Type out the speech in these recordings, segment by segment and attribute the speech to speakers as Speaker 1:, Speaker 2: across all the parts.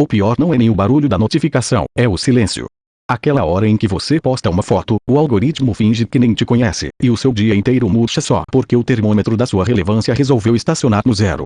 Speaker 1: O pior não é nem o barulho da notificação, é o silêncio. Aquela hora em que você posta uma foto, o algoritmo finge que nem te conhece, e o seu dia inteiro murcha só porque o termômetro da sua relevância resolveu estacionar no zero.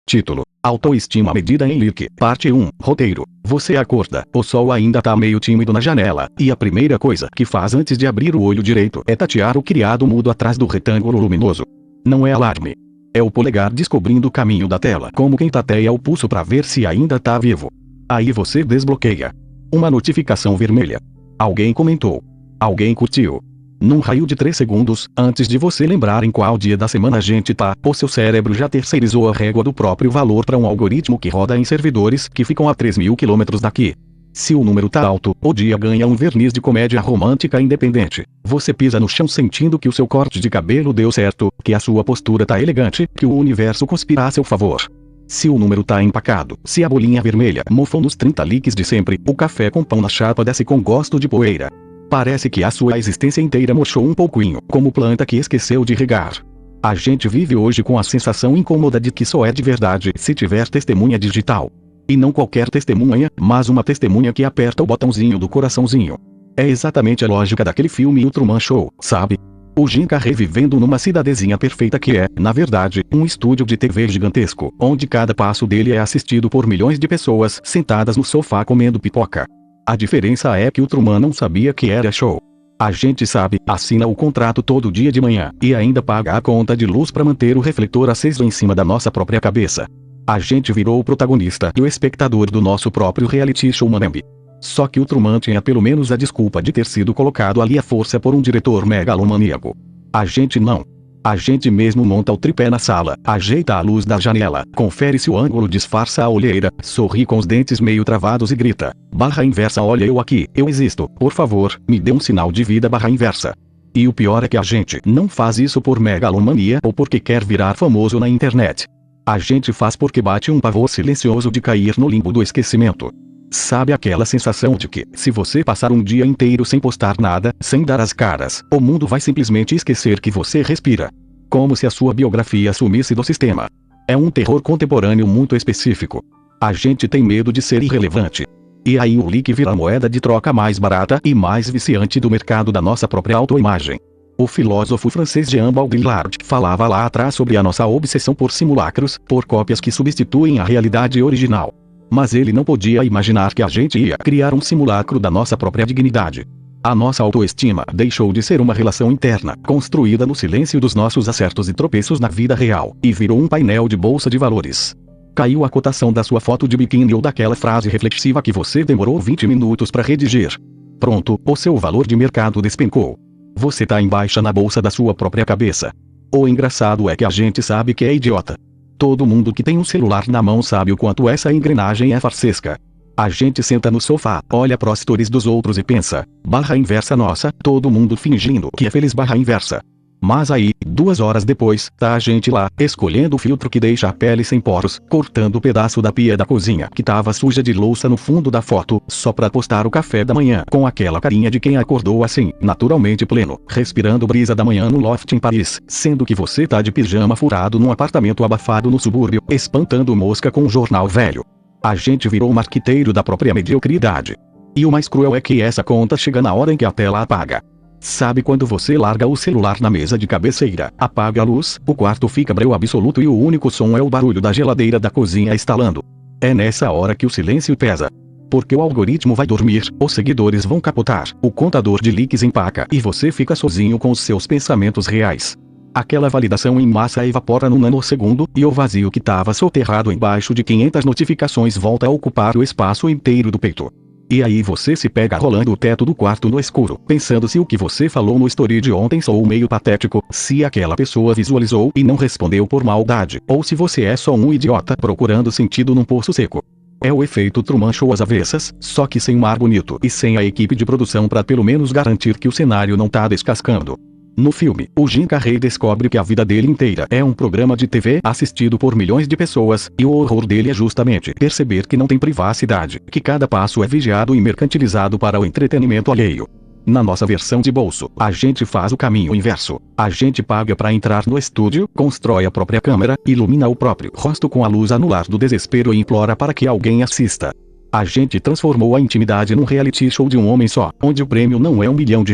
Speaker 1: Título: Autoestima medida em Likes, parte 1, roteiro. Você acorda, o sol ainda tá meio tímido na janela, e a primeira coisa que faz antes de abrir o olho direito é tatear o criado mudo atrás do retângulo luminoso. Não é alarme. É o polegar descobrindo o caminho da tela como quem tateia o pulso pra ver se ainda tá vivo. Aí você desbloqueia. Uma notificação vermelha. Alguém comentou. Alguém curtiu. Num raio de 3 segundos, antes de você lembrar em qual dia da semana a gente tá, o seu cérebro já terceirizou a régua do próprio valor para um algoritmo que roda em servidores que ficam a 3.000 quilômetros daqui. Se o número tá alto, o dia ganha um verniz de comédia romântica independente. Você pisa no chão sentindo que o seu corte de cabelo deu certo, que a sua postura tá elegante, que o universo conspira a seu favor. Se o número tá empacado, se a bolinha vermelha mofou nos 30 likes de sempre, o café com pão na chapa desce com gosto de poeira. Parece que a sua existência inteira murchou um pouquinho, como planta que esqueceu de regar. A gente vive hoje com a sensação incômoda de que só é de verdade se tiver testemunha digital. E não qualquer testemunha, mas uma testemunha que aperta o botãozinho do coraçãozinho. É exatamente a lógica daquele filme O Truman Show, sabe? O Jim Carrey vivendo numa cidadezinha perfeita que é, na verdade, um estúdio de TV gigantesco, onde cada passo dele é assistido por milhões de pessoas sentadas no sofá comendo pipoca. A diferença é que o Truman não sabia que era show. A gente sabe, assina o contrato todo dia de manhã, e ainda paga a conta de luz para manter o refletor aceso em cima da nossa própria cabeça. A gente virou o protagonista e o espectador do nosso próprio reality show Manambi. Só que o Truman tinha pelo menos a desculpa de ter sido colocado ali à força por um diretor megalomaníaco. A gente não. A gente mesmo monta o tripé na sala, ajeita a luz da janela, confere se o ângulo disfarça a olheira, sorri com os dentes meio travados e grita: barra inversa, olha eu aqui, eu existo, por favor, me dê um sinal de vida barra inversa. E o pior é que a gente não faz isso por megalomania ou porque quer virar famoso na internet. A gente faz porque bate um pavor silencioso de cair no limbo do esquecimento. Sabe aquela sensação de que, se você passar um dia inteiro sem postar nada, sem dar as caras, o mundo vai simplesmente esquecer que você respira? Como se a sua biografia sumisse do sistema. É um terror contemporâneo muito específico. A gente tem medo de ser irrelevante. E aí o like vira a moeda de troca mais barata e mais viciante do mercado da nossa própria autoimagem. O filósofo francês Jean Baudrillard falava lá atrás sobre a nossa obsessão por simulacros, por cópias que substituem a realidade original. Mas ele não podia imaginar que a gente ia criar um simulacro da nossa própria dignidade. A nossa autoestima deixou de ser uma relação interna, construída no silêncio dos nossos acertos e tropeços na vida real, e virou um painel de bolsa de valores. Caiu a cotação da sua foto de biquíni ou daquela frase reflexiva que você demorou 20 minutos para redigir. Pronto, o seu valor de mercado despencou. Você tá em baixa na bolsa da sua própria cabeça. O engraçado é que a gente sabe que é idiota. Todo mundo que tem um celular na mão sabe o quanto essa engrenagem é farsesca. A gente senta no sofá, olha pros stories dos outros e pensa, barra inversa nossa, todo mundo fingindo que é feliz barra inversa. Mas aí, 2 horas depois, tá a gente lá, escolhendo o filtro que deixa a pele sem poros, cortando o pedaço da pia da cozinha que tava suja de louça no fundo da foto, só pra postar o café da manhã com aquela carinha de quem acordou assim, naturalmente pleno, respirando brisa da manhã no loft em Paris, sendo que você tá de pijama furado num apartamento abafado no subúrbio, espantando mosca com um jornal velho. A gente virou um marqueteiro da própria mediocridade. E o mais cruel é que essa conta chega na hora em que a tela apaga. Sabe quando você larga o celular na mesa de cabeceira, apaga a luz, o quarto fica breu absoluto e o único som é o barulho da geladeira da cozinha estalando? É nessa hora que o silêncio pesa. Porque o algoritmo vai dormir, os seguidores vão capotar, o contador de likes empaca e você fica sozinho com os seus pensamentos reais. Aquela validação em massa evapora num nanosegundo, e o vazio que estava soterrado embaixo de 500 notificações volta a ocupar o espaço inteiro do peito. E aí você se pega rolando o teto do quarto no escuro, pensando se o que você falou no story de ontem soou meio patético, se aquela pessoa visualizou e não respondeu por maldade, ou se você é só um idiota procurando sentido num poço seco. É o efeito Truman Show às avessas, só que sem um ar bonito e sem a equipe de produção pra pelo menos garantir que o cenário não tá descascando. No filme, o Jim Carrey descobre que a vida dele inteira é um programa de TV assistido por milhões de pessoas, e o horror dele é justamente perceber que não tem privacidade, que cada passo é vigiado e mercantilizado para o entretenimento alheio. Na nossa versão de bolso, a gente faz o caminho inverso. A gente paga para entrar no estúdio, constrói a própria câmera, ilumina o próprio rosto com a luz anular do desespero e implora para que alguém assista. A gente transformou a intimidade num reality show de um homem só, onde o prêmio não é R$1 milhão,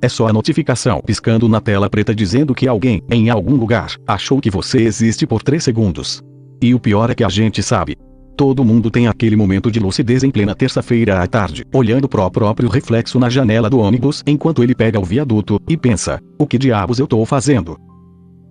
Speaker 1: é só a notificação piscando na tela preta dizendo que alguém, em algum lugar, achou que você existe por 3 segundos. E o pior é que a gente sabe. Todo mundo tem aquele momento de lucidez em plena terça-feira à tarde, olhando pro próprio reflexo na janela do ônibus enquanto ele pega o viaduto, e pensa, o que diabos eu tô fazendo?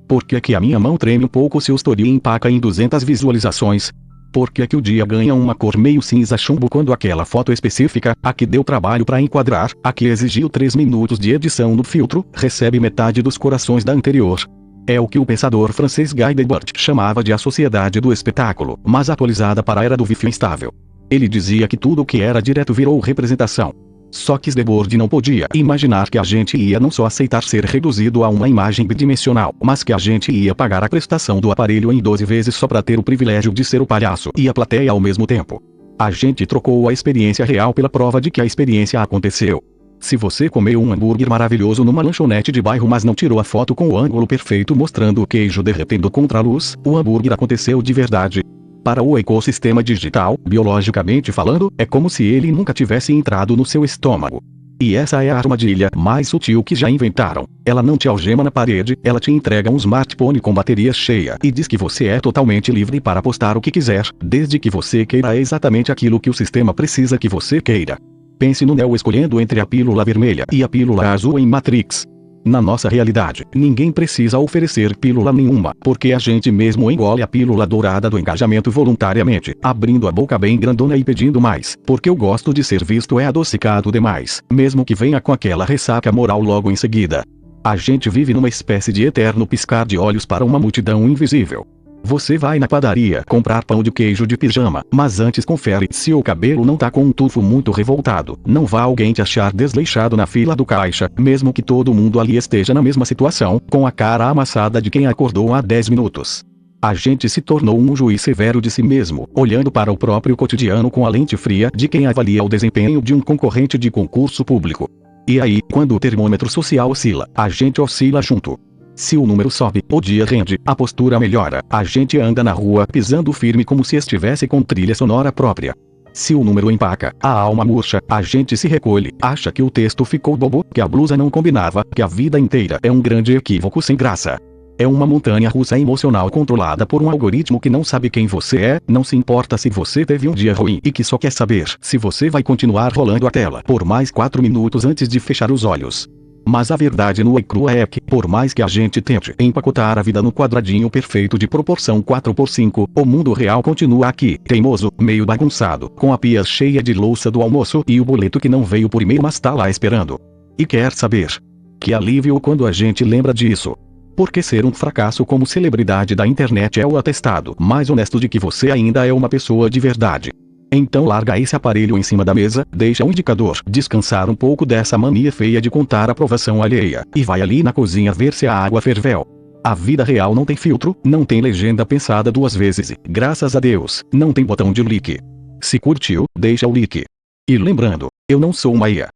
Speaker 1: Por que que a minha mão treme um pouco se o story empaca em 200 visualizações? Por que que o dia ganha uma cor meio cinza chumbo quando aquela foto específica, a que deu trabalho pra enquadrar, a que exigiu 3 minutos de edição no filtro, recebe metade dos corações da anterior? É o que o pensador francês Guy Debord chamava de a sociedade do espetáculo, mas atualizada para a era do vício instável. Ele dizia que tudo o que era direto virou representação. Só que Debord não podia imaginar que a gente ia não só aceitar ser reduzido a uma imagem bidimensional, mas que a gente ia pagar a prestação do aparelho em 12 vezes só para ter o privilégio de ser o palhaço e a plateia ao mesmo tempo. A gente trocou a experiência real pela prova de que a experiência aconteceu. Se você comeu um hambúrguer maravilhoso numa lanchonete de bairro mas não tirou a foto com o ângulo perfeito mostrando o queijo derretendo contra a luz, o hambúrguer aconteceu de verdade. Para o ecossistema digital, biologicamente falando, é como se ele nunca tivesse entrado no seu estômago. E essa é a armadilha mais sutil que já inventaram. Ela não te algema na parede, ela te entrega um smartphone com bateria cheia e diz que você é totalmente livre para postar o que quiser, desde que você queira exatamente aquilo que o sistema precisa que você queira. Pense no Neo escolhendo entre a pílula vermelha e a pílula azul em Matrix. Na nossa realidade, ninguém precisa oferecer pílula nenhuma, porque a gente mesmo engole a pílula dourada do engajamento voluntariamente, abrindo a boca bem grandona e pedindo mais, porque eu gosto de ser visto é adocicado demais, mesmo que venha com aquela ressaca moral logo em seguida. A gente vive numa espécie de eterno piscar de olhos para uma multidão invisível. Você vai na padaria comprar pão de queijo de pijama, mas antes confere se o cabelo não tá com um tufo muito revoltado. Não vá alguém te achar desleixado na fila do caixa, mesmo que todo mundo ali esteja na mesma situação, com a cara amassada de quem acordou há 10 minutos. A gente se tornou um juiz severo de si mesmo, olhando para o próprio cotidiano com a lente fria de quem avalia o desempenho de um concorrente de concurso público. E aí, quando o termômetro social oscila, a gente oscila junto. Se o número sobe, o dia rende, a postura melhora, a gente anda na rua pisando firme como se estivesse com trilha sonora própria. Se o número empaca, a alma murcha, a gente se recolhe, acha que o texto ficou bobo, que a blusa não combinava, que a vida inteira é um grande equívoco sem graça. É uma montanha russa emocional controlada por um algoritmo que não sabe quem você é, não se importa se você teve um dia ruim e que só quer saber se você vai continuar rolando a tela por mais 4 minutos antes de fechar os olhos. Mas a verdade nua e crua é que, por mais que a gente tente empacotar a vida no quadradinho perfeito de proporção 4x5, o mundo real continua aqui, teimoso, meio bagunçado, com a pia cheia de louça do almoço e o boleto que não veio por e-mail mas tá lá esperando. E quer saber? Que alívio quando a gente lembra disso. Porque ser um fracasso como celebridade da internet é o atestado mais honesto de que você ainda é uma pessoa de verdade. Então larga esse aparelho em cima da mesa, deixa o indicador descansar um pouco dessa mania feia de contar a aprovação alheia, e vai ali na cozinha ver se a água ferveu. A vida real não tem filtro, não tem legenda pensada 2 vezes e, graças a Deus, não tem botão de like. Se curtiu, deixa o like. E lembrando, eu não sou uma IA.